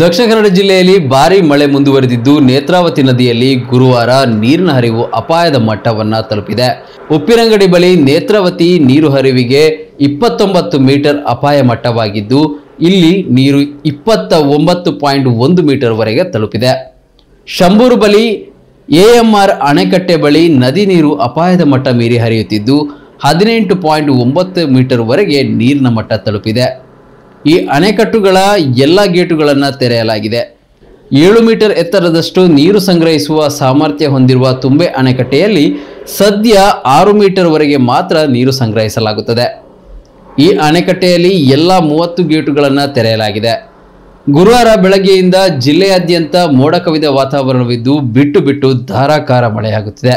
ದಕ್ಷಿಣ ಕನ್ನಡ ಜಿಲ್ಲೆಯಲ್ಲಿ ಭಾರೀ ಮಳೆ ಮುಂದುವರೆದಿದ್ದು ನೇತ್ರಾವತಿ ನದಿಯಲ್ಲಿ ಗುರುವಾರ ನೀರಿನ ಹರಿವು ಅಪಾಯದ ಮಟ್ಟವನ್ನು ತಲುಪಿದೆ. ಉಪ್ಪಿನಂಗಡಿ ಬಳಿ ನೇತ್ರಾವತಿ ನೀರು ಹರಿವಿಗೆ 29 ಮೀಟರ್ ಅಪಾಯ ಮಟ್ಟವಾಗಿದ್ದು ಇಲ್ಲಿ ನೀರು 29.1 ಮೀಟರ್ ವರೆಗೆ ತಲುಪಿದೆ. ಶಂಭೂರು ಬಳಿ AMR ಅಣೆಕಟ್ಟೆ ಬಳಿ ನದಿ ನೀರು ಅಪಾಯದ ಮಟ್ಟ ಮೀರಿ ಹರಿಯುತ್ತಿದ್ದು 18.9 ಮೀಟರ್ ವರೆಗೆ ನೀರಿನ ಮಟ್ಟ ತಲುಪಿದೆ. ಈ ಅಣೆಕಟ್ಟುಗಳ ಎಲ್ಲ ಗೇಟುಗಳನ್ನು ತೆರೆಯಲಾಗಿದೆ. 7 ಮೀಟರ್ ಎತ್ತರದಷ್ಟು ನೀರು ಸಂಗ್ರಹಿಸುವ ಸಾಮರ್ಥ್ಯ ಹೊಂದಿರುವ ತುಂಬೆ ಅಣೆಕಟ್ಟೆಯಲ್ಲಿ ಸದ್ಯ 6 ಮೀಟರ್ ವರೆಗೆ ಮಾತ್ರ ನೀರು ಸಂಗ್ರಹಿಸಲಾಗುತ್ತದೆ. ಈ ಅಣೆಕಟ್ಟೆಯಲ್ಲಿ ಎಲ್ಲ 30 ಗೇಟುಗಳನ್ನು ತೆರೆಯಲಾಗಿದೆ. ಗುರುವಾರ ಬೆಳಗ್ಗೆಯಿಂದ ಜಿಲ್ಲೆಯಾದ್ಯಂತ ಮೋಡ ಕವಿದ ವಾತಾವರಣವಿದ್ದು ಬಿಟ್ಟು ಬಿಟ್ಟು ಧಾರಾಕಾರ ಮಳೆಯಾಗುತ್ತಿದೆ.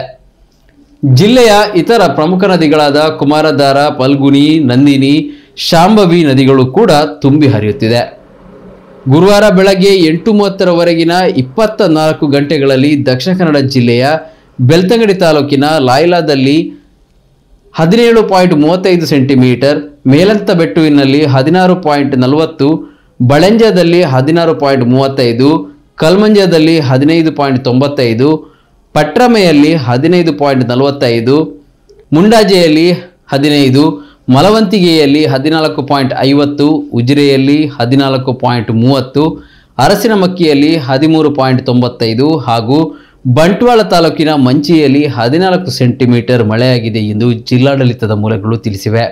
ಜಿಲ್ಲೆಯ ಇತರ ಪ್ರಮುಖ ನದಿಗಳಾದ ಕುಮಾರಧಾರ, ಫಲ್ಗುಣಿ, ನಂದಿನಿ, ಶಾಂಭವಿ ನದಿಗಳು ಕೂಡ ತುಂಬಿ ಹರಿಯುತ್ತಿದೆ. ಗುರುವಾರ ಬೆಳಗ್ಗೆ 8:30ರವರೆಗಿನ 24 ಗಂಟೆಗಳಲ್ಲಿ ದಕ್ಷಿಣ ಕನ್ನಡ ಜಿಲ್ಲೆಯ ಬೆಳ್ತಂಗಡಿ ತಾಲೂಕಿನ ಲಾಯ್ಲಾದಲ್ಲಿ 17.35 ಸೆಂಟಿಮೀಟರ್, ಮೇಲಂತಬೆಟ್ಟುವಿನಲ್ಲಿ 16.40, ಬಳಂಜದಲ್ಲಿ 16.35, ಕಲ್ಮಂಜದಲ್ಲಿ 15.95, ಪಟ್ರಮೆಯಲ್ಲಿ 15.45, ಮುಂಡಾಜೆಯಲ್ಲಿ 15, ಮಲವಂತಿಗೆಯಲ್ಲಿ 14.50, ಉಜಿರೆಯಲ್ಲಿ 14.30, ಅರಸಿನಮಕ್ಕಿಯಲ್ಲಿ 13.95 ಹಾಗೂ ಬಂಟ್ವಾಳ ತಾಲೂಕಿನ ಮಂಚಿಯಲ್ಲಿ 14 ಸೆಂಟಿಮೀಟರ್ ಮಳೆಯಾಗಿದೆ ಎಂದು ಜಿಲ್ಲಾಡಳಿತದ ಮೂಲಗಳು ತಿಳಿಸಿವೆ.